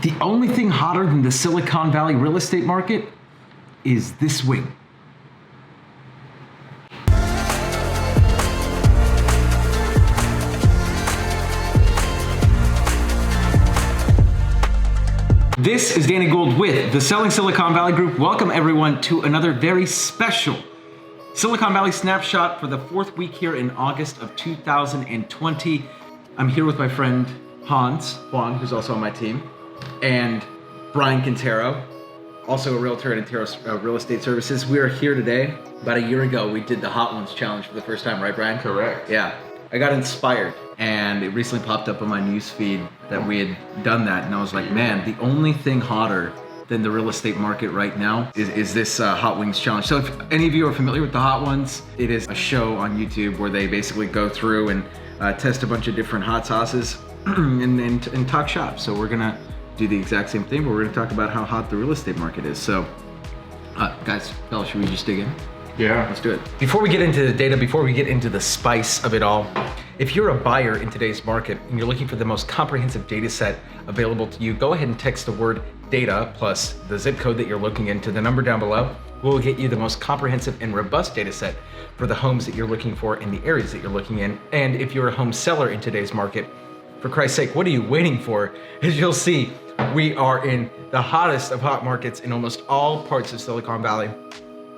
The only thing hotter than the Silicon Valley real estate market is this wing. This is Danny Gould with the Selling Silicon Valley Group. Welcome everyone to another very special Silicon Valley snapshot for the fourth week here in August of 2020. I'm here with my friend Juan, who's also on my team, and Brian Quintero, also a realtor at Quintero Real Estate Services. We are here today. About a year ago, we did the Hot Ones Challenge for the first time, right, Brian? Correct. Yeah. I got inspired, and it recently popped up on my news feed that we had done that, and I was like, man, the only thing hotter than the real estate market right now is this Hot Wings Challenge. So if any of you are familiar with the Hot Ones, it is a show on YouTube where they basically go through and test a bunch of different hot sauces and talk shop. So we're gonna do the exact same thing, but we're gonna talk about how hot the real estate market is. So guys, fellas, should we just dig in? Yeah. Let's do it. Before we get into the data, before we get into the spice of it all, if you're a buyer in today's market and you're looking for the most comprehensive data set available to you, go ahead and text the word data plus the zip code that you're looking into the number down below. We'll get you the most comprehensive and robust data set for the homes that you're looking for in the areas that you're looking in. And if you're a home seller in today's market, for Christ's sake, what are you waiting for? As you'll see, we are in the hottest of hot markets in almost all parts of Silicon Valley.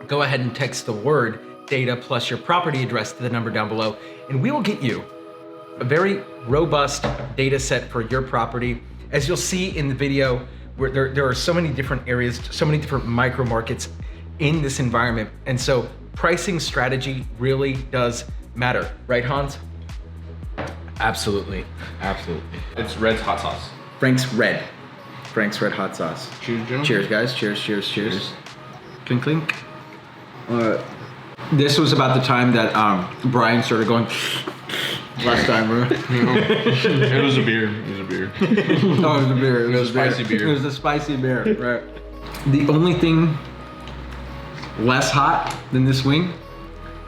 Go ahead and text the word data plus your property address to the number down below, and we will get you a very robust data set for your property. As you'll see in the video, where there are so many different areas, so many different micro markets in this environment. And so pricing strategy really does matter, right, Hans? Absolutely. Absolutely. It's Red's hot sauce. Frank's Red hot sauce. Cheers, gentlemen. Cheers, guys. Cheers, cheers, cheers. Clink, clink. This was about the time that Brian started going last time, right? It was a beer. It was a beer. Oh, it was a beer. It was a spicy beer. It was a spicy beer, right. The only thing less hot than this wing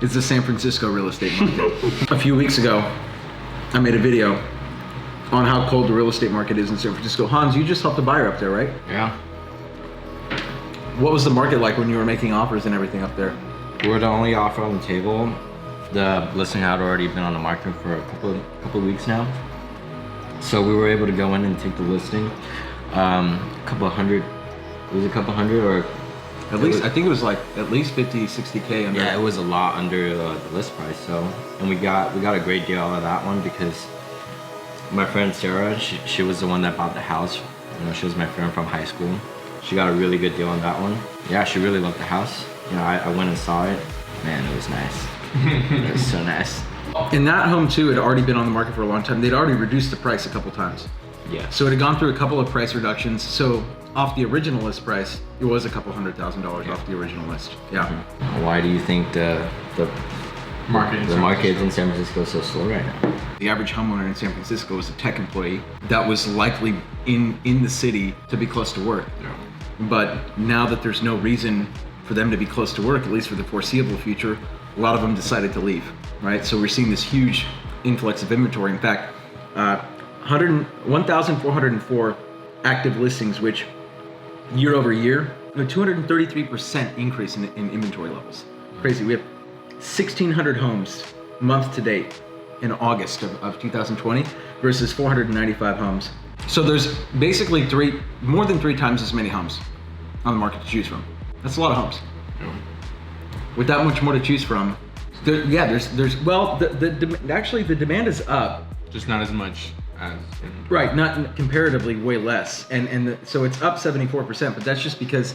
is the San Francisco real estate market. A few weeks ago, I made a video on how cold the real estate market is in San Francisco. Hans, you just helped a buyer up there, right? Yeah. What was the market like when you were making offers and everything up there? We were the only offer on the table. The listing had already been on the market for a couple of weeks now. So we were able to go in and take the listing. A couple hundred or at least, I think it was like at least 50, 60K under. Yeah, it was a lot under the list price. So, and we got a great deal out of that one because my friend Sarah, she was the one that bought the house. You know, she was my friend from high school. She got a really good deal on that one. Yeah, she really loved the house. You know, I went and saw it. Man, it was nice. It was so nice. In that home too, it had already been on the market for a long time. They'd already reduced the price a couple times. Yeah. So it had gone through a couple of price reductions. So off the original list price, it was a couple $100,000 off the original list. Yeah. Mm-hmm. Why do you think the market in San Francisco is so slow right now? The average homeowner in San Francisco was a tech employee that was likely in the city to be close to work. Yeah. But now that there's no reason for them to be close to work, at least for the foreseeable future, a lot of them decided to leave, right? So we're seeing this huge influx of inventory. In fact, 1,404 active listings, which year over year, a 233% increase in inventory levels. Crazy. We have 1,600 homes month to date in August of 2020 versus 495 homes. So there's basically more than three times as many homes on the market to choose from. That's a lot of homes. Yeah. With that much more to choose from, actually the demand is up. Just not as much as. Right, not comparatively, way less, so it's up 74%. But that's just because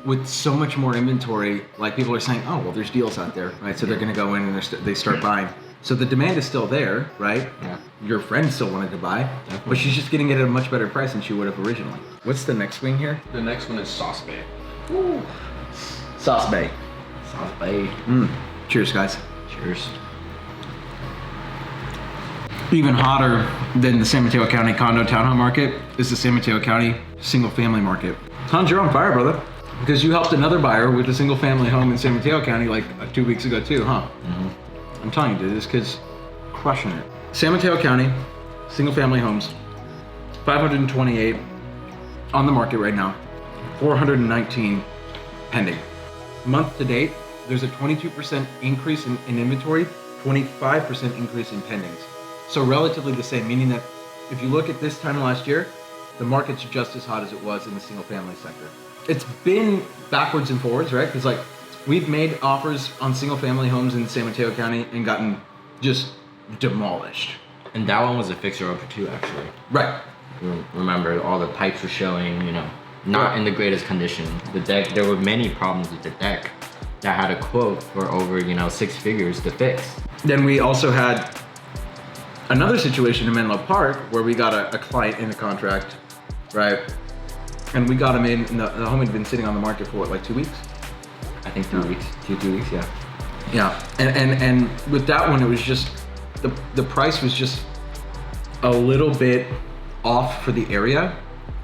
with so much more inventory, like people are saying, oh well, there's deals out there, right? So they're going to go in and they start buying. So the demand is still there, right? Yeah. Your friend still wanted to buy, but she's just getting it at a much better price than she would have originally. What's the next wing here? The next one is Sauce Bay. Ooh. Sauce Bay. South Bay. Cheers, guys. Cheers. Even hotter than the San Mateo County condo townhome market is the San Mateo County single family market. Hans, you're on fire, brother. Because you helped another buyer with a single family home in San Mateo County like 2 weeks ago too, huh? Mm-hmm. I'm telling you, dude, this kid's crushing it. San Mateo County, single family homes, 528, on the market right now, 419 pending. Month to date, there's a 22% increase in inventory, 25% increase in pendings. So relatively the same, meaning that if you look at this time last year, the market's just as hot as it was in the single family sector. It's been backwards and forwards, right? Because like we've made offers on single family homes in San Mateo County and gotten just demolished. And that one was a fixer-upper too, actually. Right. Remember, all the pipes were showing, not in the greatest condition. The deck, there were many problems with the deck that had a quote for over, 6 figures to fix. Then we also had another situation in Menlo Park where we got a client in the contract, right? And we got him in, and the home had been sitting on the market for what, like 2 weeks? I think 2 weeks, 2 weeks, yeah. Yeah, and with that one, it was just, the price was just a little bit off for the area,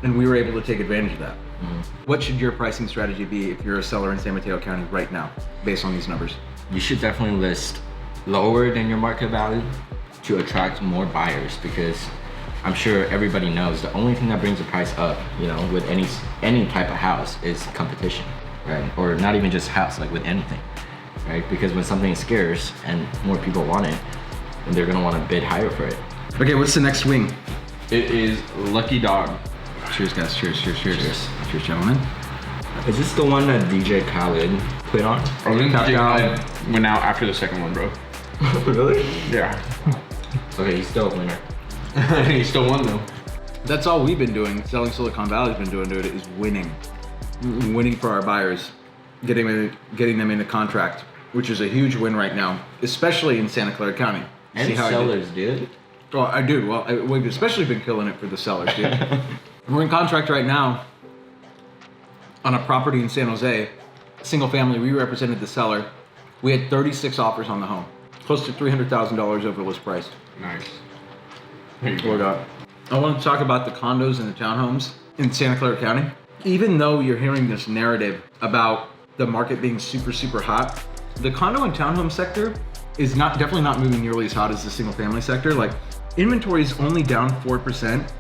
and we were able to take advantage of that. Mm-hmm. What should your pricing strategy be if you're a seller in San Mateo County right now, based on these numbers? You should definitely list lower than your market value to attract more buyers, because I'm sure everybody knows the only thing that brings the price up, with any type of house is competition, right? Or not even just house, like with anything, right? Because when something is scarce and more people want it, then they're gonna want to bid higher for it. Okay, what's the next swing? It is Lucky Dog. Cheers, guys. Cheers, cheers, cheers. Cheers, cheers, gentlemen. Is this the one that DJ Khaled put on? I think DJ Khaled went out after the second one, bro. Really? Yeah. Okay, he's still a winner. He still won though. That's all we've been doing, Selling Silicon Valley's been doing to it, is winning. Winning for our buyers, getting them into contract, which is a huge win right now, especially in Santa Clara County. And sellers, dude. Well, I do. Well, we've especially been killing it for the sellers, dude. We're in contract right now on a property in San Jose, single family. We represented the seller. We had 36 offers on the home, close to $300,000 over list price. Nice. I want to talk about the condos and the townhomes in Santa Clara County. Even though you're hearing this narrative about the market being super, super hot, the condo and townhome sector is definitely not moving nearly as hot as the single family sector. Like, inventory is only down 4%,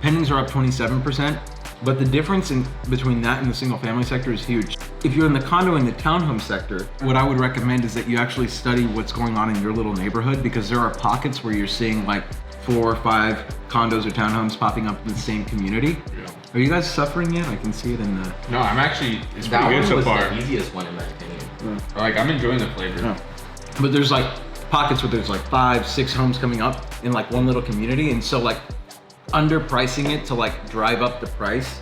pendings are up 27%, but the difference between that and the single family sector is huge. If you're in the condo and the townhome sector, what I would recommend is that you actually study what's going on in your little neighborhood, because there are pockets where you're seeing like 4 or 5 condos or townhomes popping up in the same community. Yeah. Are you guys suffering yet? I can see it in the... No, I'm actually, it's That pretty one good so was far. the easiest one in my opinion. Like, I'm enjoying the flavor. Yeah. But there's like pockets where there's like 5, 6 homes coming up in like one little community, and so like underpricing it to like drive up the price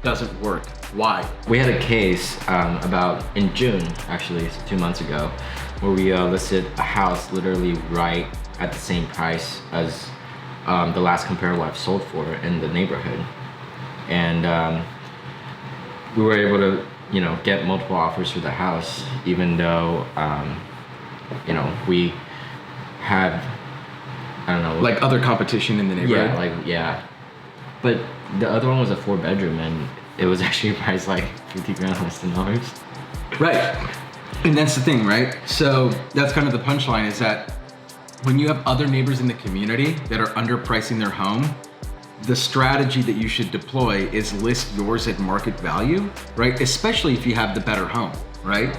doesn't work. Why? We had a case about in June, actually 2 months ago, where we listed a house literally right at the same price as the last comparable I've sold for in the neighborhood, and we were able to get multiple offers for the house, even though we had, I don't know, Like other competition in the neighborhood? Yeah. But the other one was a 4-bedroom, and it was actually priced like 50 grand less than ours. Right. And that's the thing, right? So that's kind of the punchline, is that when you have other neighbors in the community that are underpricing their home, the strategy that you should deploy is list yours at market value, right? Especially if you have the better home, right?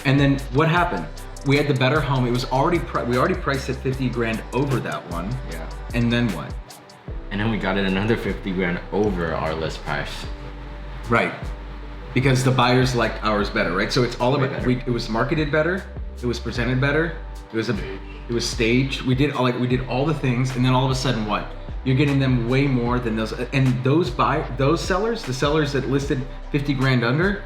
And then what happened? We had the better home. It was we already priced it 50 grand over that one. Yeah. And then what? And then we got it another 50 grand over our list price. Right. Because the buyers liked ours better, right? So it's all about, it was marketed better, it was presented better, it was staged. We did all the things, and then all of a sudden what? You're getting them way more than those, and those sellers, the sellers that listed 50 grand under,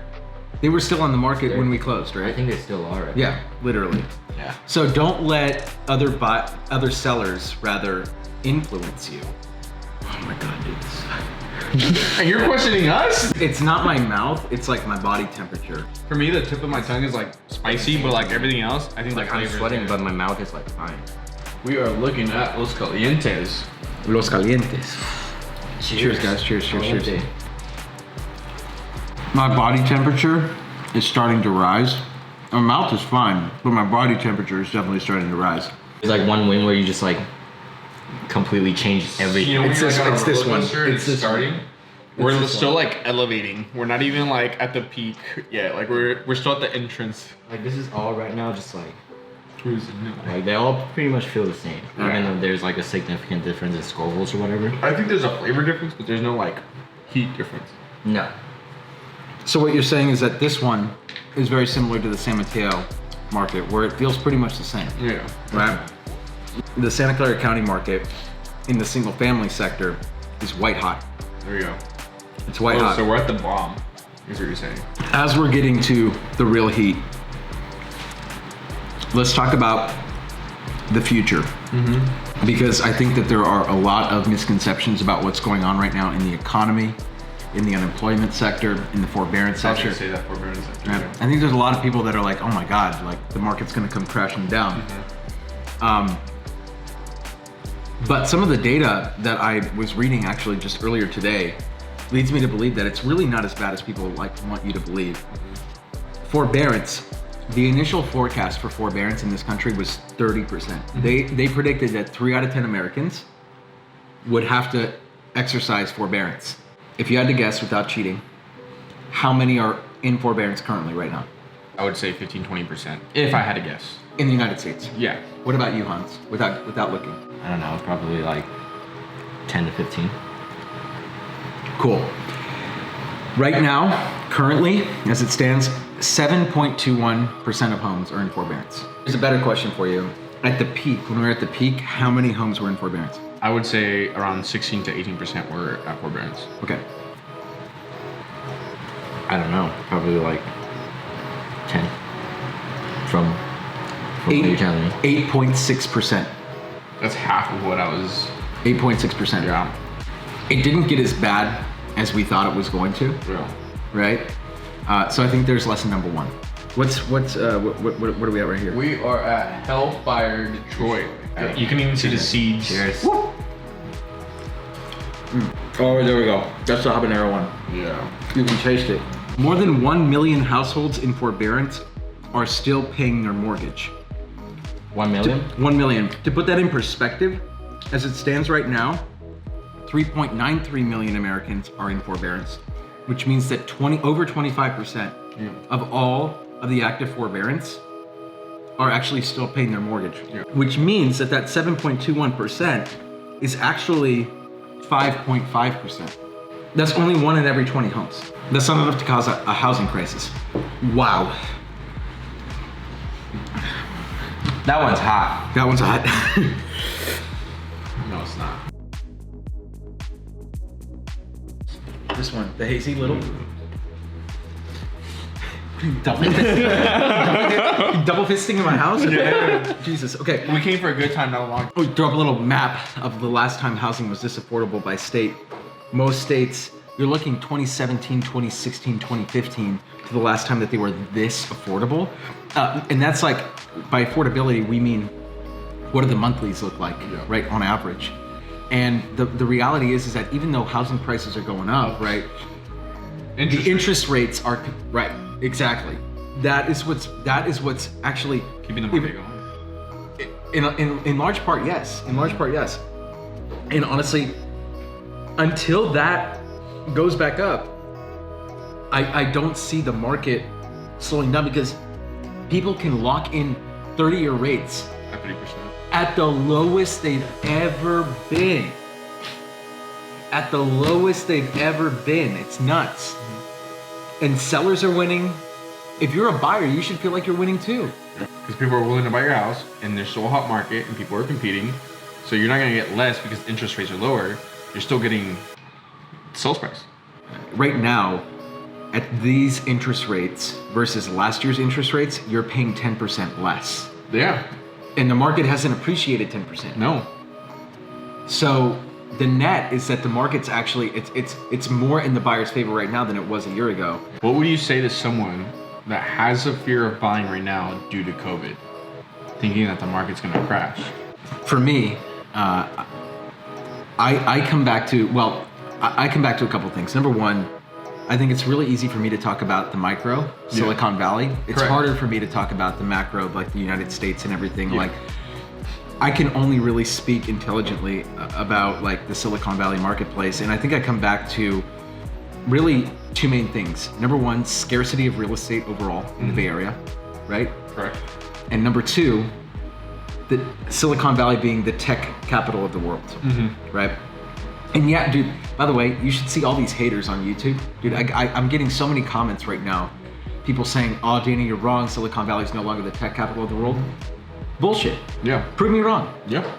they were still on the market when we closed, right? I think they still are. Right? Yeah, literally. Yeah. So don't let other sellers rather influence you. Oh my God, dude. And you're questioning us? It's not my mouth, it's like my body temperature. For me, the tip of my tongue is like spicy, but like everything else, I think Like the I'm flavor is sweating, there. but my mouth is like fine. We are looking at Los Calientes. Los Calientes. Cheers, guys. Cheers, cheers, cheers. Caliente. My body temperature is starting to rise. My mouth is fine, but my body temperature is definitely starting to rise. It's like one win where you just like completely change everything. You know, when It's you're this- like on a it's this roller one. coaster and It's this starting, We're still like elevating. We're not even like at the peak yet. Like we're still at the entrance. Like this is all right now, just like Cruising. like they all pretty much feel the same, Yeah. even though there's like a significant difference in Scovilles or whatever. I think there's a flavor difference, but there's no like heat difference. No. So what you're saying is that this one is very similar to the San Mateo market, where it feels pretty much the same, Yeah. right? The Santa Clara County market in the single family sector is white hot. There you go. It's white hot. So we're at the bomb, is what you're saying. As we're getting to the real heat, let's talk about the future. Because I think that there are a lot of misconceptions about what's going on right now in the economy, in the unemployment sector, in the forbearance I was sector. gonna say that forbearance sector. Yeah. I think there's a lot of people that are like, oh my God, like the market's gonna come crashing down. But some of the data that I was reading actually just earlier today leads me to believe that it's really not as bad as people like want you to believe. Forbearance, the initial forecast for forbearance in this country was 30%. They predicted that 3 out of 10 Americans would have to exercise forbearance. If you had to guess without cheating, how many are in forbearance currently right now I would say 15-20%, if I had to guess. in the United States? Yeah. What about you, Hans? Without looking. I don't know, probably like 10 to 15. Cool. Right now, currently, as it stands, 7.21% of homes are in forbearance. Here's a better question for you. At the peak, when we were at the peak, how many homes were in forbearance? I would say around 16 to 18% were at forbearance. Okay. I don't know, probably like 10 from what you're telling me. 8.6%. That's half of what I was. 8.6%. Yeah. It didn't get as bad as we thought it was going to, Yeah. right? So I think there's lesson number one. What are we at right here? We are at Homebuyer, Detroit. You can even see the seeds. Cheers. Oh, there we go. That's the habanero one. Yeah. You can taste it. More than 1 million households in forbearance are still paying their mortgage. 1 million? 1 million. To put that in perspective, as it stands right now, 3.93 million Americans are in forbearance, which means that over 25% of all of the active forbearance are actually still paying their mortgage, which means that 7.21% is actually 5.5%. That's only 1 in every 20 homes. That's not enough to cause a housing crisis. Wow. That one's hot. That one's hot. No, it's not. This one, the hazy little. Double fisting in my house? Yeah. Jesus, okay. We came for a good time, not a long. We throw up a little map of the last time housing was this affordable by state. Most states, you're looking 2017, 2016, 2015 to the last time that they were this affordable. And that's like, by affordability, we mean, what do the monthlies look like, right, on average? And the reality is that even though housing prices are going up, right, the interest rates are, right, exactly. That is what's actually Keeping the market going. in large part, yes. In large part, yes. And honestly, until that goes back up, I don't see the market slowing down, because people can lock in 30-year rates At 30%. at the lowest they've ever been. At the lowest they've ever been. It's nuts. And sellers are winning. If you're a buyer, you should feel like you're winning too. Because people are willing to buy your house, and there's still a hot market, and people are competing. So you're not gonna get less because interest rates are lower. You're still getting sales price. Right now, at these interest rates versus last year's interest rates, you're paying 10% less. Yeah. And the market hasn't appreciated 10%. No. So the net is that the market's actually, it's more in the buyer's favor right now than it was a year ago. What would you say to someone that has a fear of buying right now due to COVID, thinking that the market's gonna crash? For me, I come back to, I come back to a couple things. Number one, I think it's really easy for me to talk about the micro, Silicon Valley. It's Correct. harder for me to talk about the macro, like the United States and everything. Like, I can only really speak intelligently about like the Silicon Valley marketplace. And I think I come back to really two main things. Number one, scarcity of real estate overall in the Bay Area, right? Correct. And number two, the Silicon Valley being the tech capital of the world, right? And yeah, dude, by the way, you should see all these haters on YouTube. Dude, I'm getting so many comments right now. People saying, oh, Danny, you're wrong. Silicon Valley is no longer the tech capital of the world. Bullshit. Yeah. Prove me wrong. Yeah.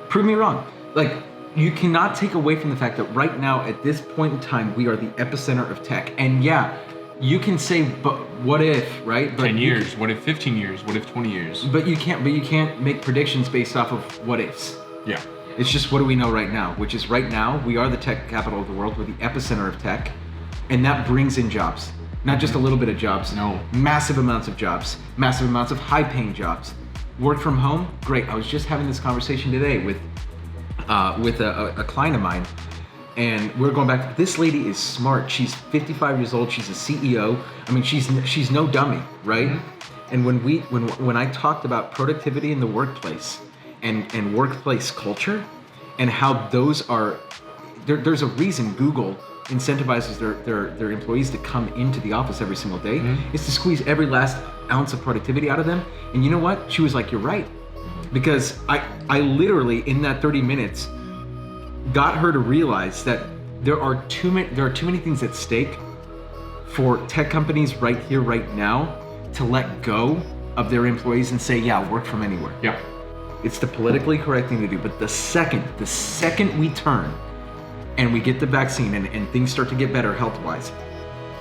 Prove me wrong. Like, you cannot take away from the fact that right now, at this point in time, we are the epicenter of tech. And yeah, you can say, but what if, right? But 10 years, what if 15 years, what if 20 years? But you can't make predictions based off of what ifs. Yeah. It's just, what do we know right now? Which is, right now, we are the tech capital of the world. We're the epicenter of tech. And that brings in jobs. Not just a little bit of jobs. No. Massive amounts of jobs. Massive amounts of high-paying jobs. Work from home, great. I was just having this conversation today with a client of mine, and we're going back. This lady is smart. She's 55 years old. She's a CEO. I mean, she's no dummy, right? And when I talked about productivity in the workplace and workplace culture, and how those are, there's a reason Google incentivizes their employees to come into the office every single day. Is to squeeze every last ounce of productivity out of them. And you know what? She was like, you're right. Because I literally, in that 30 minutes, got her to realize that there are too many things at stake for tech companies right here, right now, to let go of their employees and say, yeah, work from anywhere. Yeah. It's the politically correct thing to do. But the second we turn and we get the vaccine and things start to get better health-wise,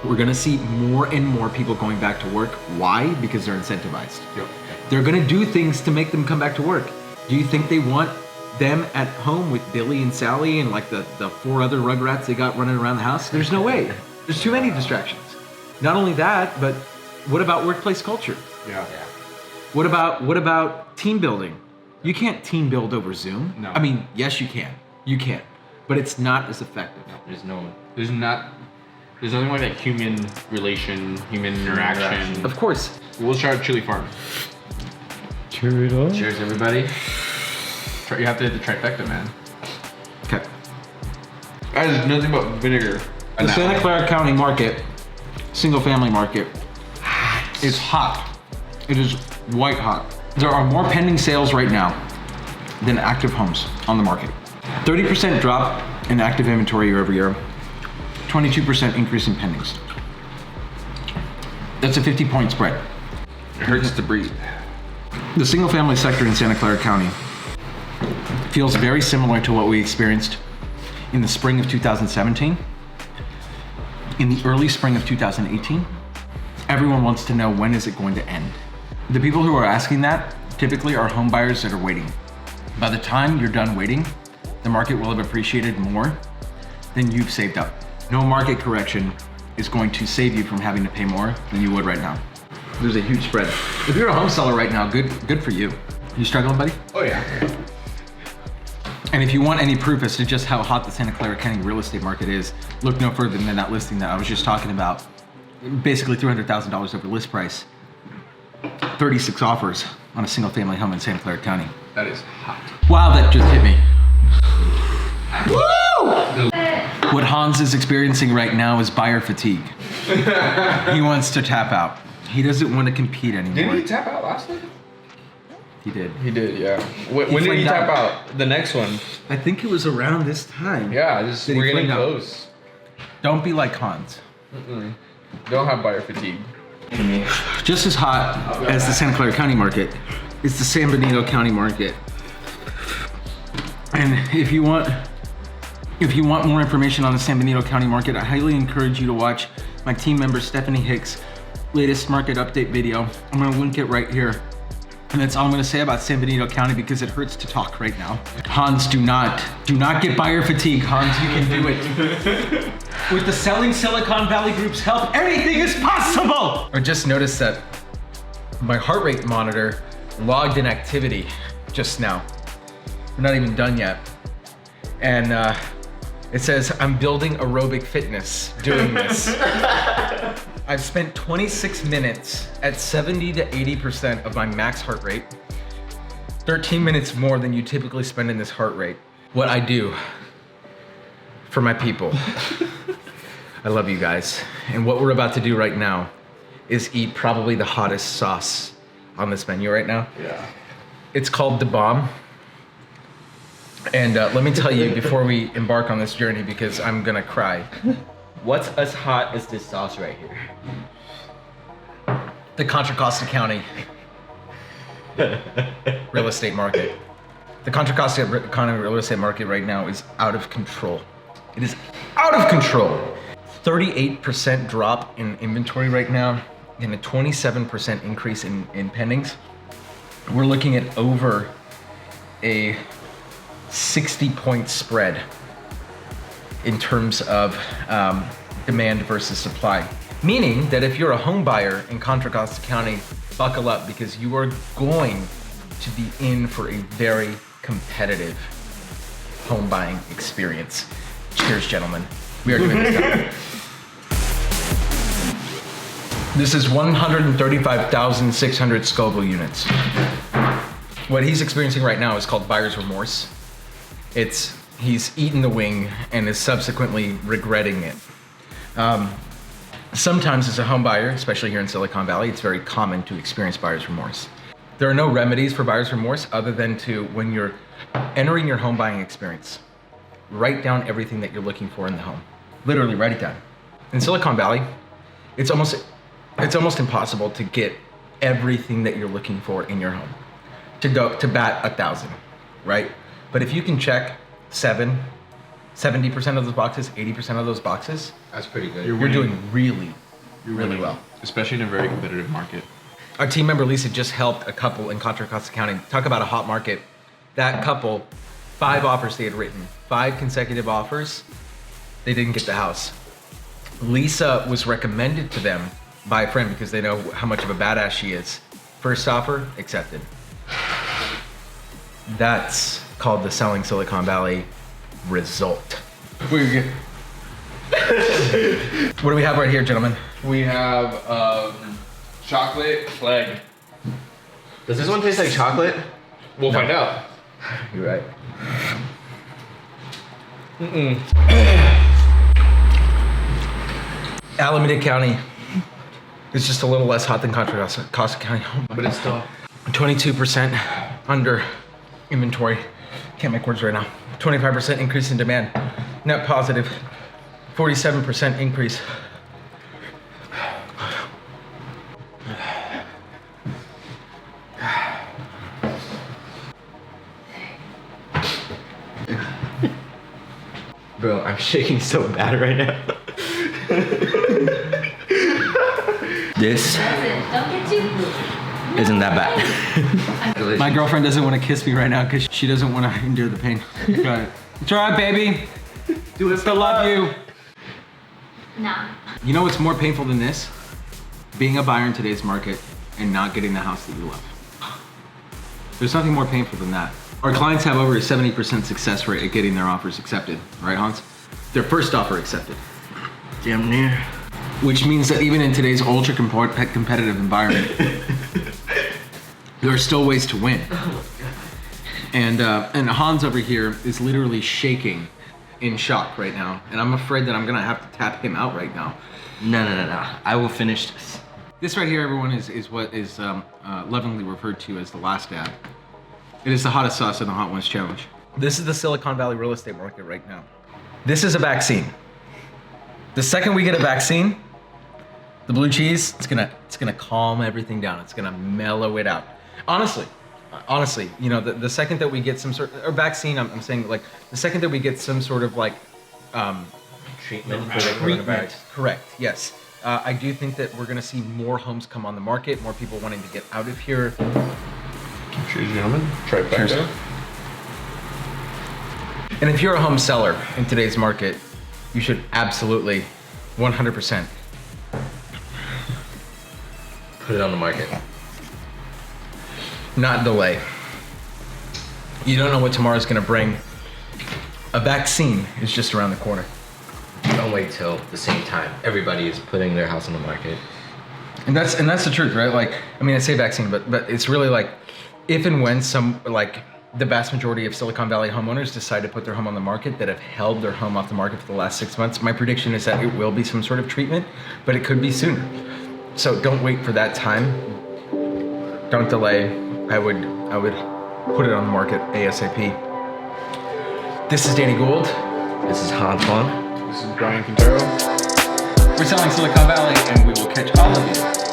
we're gonna see more and more people going back to work. Why? Because they're incentivized. Yep. They're gonna do things to make them come back to work. Do you think they want them at home with Billy and Sally and like the 4 other Rugrats they got running around the house? There's no way. There's too many distractions. Not only that, but what about workplace culture? Yeah. What about team building? You can't team build over Zoom. No. I mean, yes, you can. You can. But it's not as effective. There's nothing like that human relation, human interaction. Of course. We'll start Chili Farm. Cheers, everybody. You have to hit the trifecta, man. Okay. There's nothing but vinegar. The Santa Clara County market, single family market, is hot. It is white hot. There are more pending sales right now than active homes on the market. 30% drop in active inventory year over year, 22% increase in pendings. That's a 50-point spread. It hurts to breathe. The single family sector in Santa Clara County feels very similar to what we experienced in the spring of 2017, in the early spring of 2018. Everyone wants to know, when is it going to end? The people who are asking that typically are home buyers that are waiting. By the time you're done waiting, the market will have appreciated more than you've saved up. No market correction is going to save you from having to pay more than you would right now. There's a huge spread. If you're a home seller right now, good for you. You struggling, buddy? Oh yeah. And if you want any proof as to just how hot the Santa Clara County real estate market is, look no further than that listing that I was just talking about. Basically $300,000 over list price. 36 offers on a single family home in Santa Clara County. That is hot. Wow, that just hit me. Woo! What Hans is experiencing right now is buyer fatigue. He wants to tap out. He doesn't want to compete anymore. Didn't he tap out last night? He did. He did, yeah. When did he tap out? The next one. I think it was around this time. Yeah, we're getting flame out? close. Don't be like Hans. Don't have buyer fatigue. Just as hot as the Santa Clara County market is the San Benito County market. And if you want more information on the San Benito County market, I highly encourage you to watch my team member Stephanie Hicks' latest market update video. I'm gonna link it right here. And that's all I'm gonna say about San Benito County because it hurts to talk right now. Hans, do not get buyer fatigue. Hans, you can do it. With the Selling Silicon Valley Group's help, anything is possible! I just noticed that my heart rate monitor logged in activity just now. We're not even done yet. And it says, I'm building aerobic fitness doing this. I've spent 26 minutes at 70 to 80% of my max heart rate. 13 minutes more than you typically spend in this heart rate. What I do for my people. I love you guys. And what we're about to do right now is eat probably the hottest sauce on this menu right now. Yeah. It's called the Bomb. And let me tell you before we embark on this journey, because I'm gonna cry. What's as hot as this sauce right here? The Contra Costa County real estate market. The Contra Costa County real estate market right now is out of control. It is out of control. 38% drop in inventory right now and a 27% increase in pendings. We're looking at over a 60-point spread in terms of demand versus supply. Meaning that if you're a home buyer in Contra Costa County, buckle up, because you are going to be in for a very competitive home buying experience. Cheers, gentlemen. We are doing this now. This is 135,600 Scoville units. What he's experiencing right now is called buyer's remorse. He's eaten the wing and is subsequently regretting it. Sometimes as a home buyer, especially here in Silicon Valley, it's very common to experience buyer's remorse. There are no remedies for buyer's remorse other than to, when you're entering your home buying experience, write down everything that you're looking for in the home. Literally write it down. In Silicon Valley, it's almost impossible to get everything that you're looking for in your home, to bat 1,000, right? But if you can check 70% of those boxes, 80% of those boxes, That's pretty good. you're doing really well. Especially in a very competitive market. Our team member Lisa just helped a couple in Contra Costa County. Talk about a hot market. That couple, 5 offers they had written, 5 consecutive offers. They didn't get the house. Lisa was recommended to them by a friend because they know how much of a badass she is. First offer, accepted. That's called the Selling Silicon Valley result. What do we have right here, gentlemen? We have chocolate flag. Does this one taste like chocolate? We'll find out. You're right. Alameda County is just a little less hot than Contra Costa County. But it's still 22% under inventory. Can't make words right now. 25% increase in demand. Net positive. 47% increase. Bro, I'm shaking so bad right now. This isn't that bad. My girlfriend doesn't want to kiss me right now because she doesn't want to endure the pain. Got it. It's all right, baby. Do it. Still love you. Nah. You know what's more painful than this? Being a buyer in today's market and not getting the house that you love. There's nothing more painful than that. Our clients have over a 70% success rate at getting their offers accepted, right, Hans? Their first offer accepted. Damn near. Which means that even in today's ultra competitive environment, there are still ways to win. And Hans over here is literally shaking in shock right now, and I'm afraid that I'm gonna have to tap him out right now. No. I will finish this. This right here, everyone, is what is lovingly referred to as the last ad. It is the hottest sauce in the Hot Ones Challenge. This is the Silicon Valley real estate market right now. This is a vaccine. The second we get a vaccine, the blue cheese, it's gonna calm everything down. It's gonna mellow it out. Honestly, you know, the second that we get some sort of vaccine, I'm saying like the second that we get some sort of like Treatment for the coronavirus. Correct. Yes. I do think that we're gonna see more homes come on the market, more people wanting to get out of here. Cheers, gentlemen. Try it back Cheers. there. And if you're a home seller in today's market, you should absolutely 100% Put it on the market. not delay. You don't know what tomorrow's gonna bring. A vaccine is just around the corner. Don't wait till the same time. Everybody is putting their house on the market. And that's the truth, right? Like, I mean, I say vaccine, but it's really like, if and when the vast majority of Silicon Valley homeowners decide to put their home on the market that have held their home off the market for the last 6 months. My prediction is that it will be some sort of treatment, but it could be sooner. So don't wait for that time. Don't delay. I would put it on the market ASAP. This is Danny Gould. This is Antoine. This is Brian Quintero. We're selling Silicon Valley, and we will catch all of you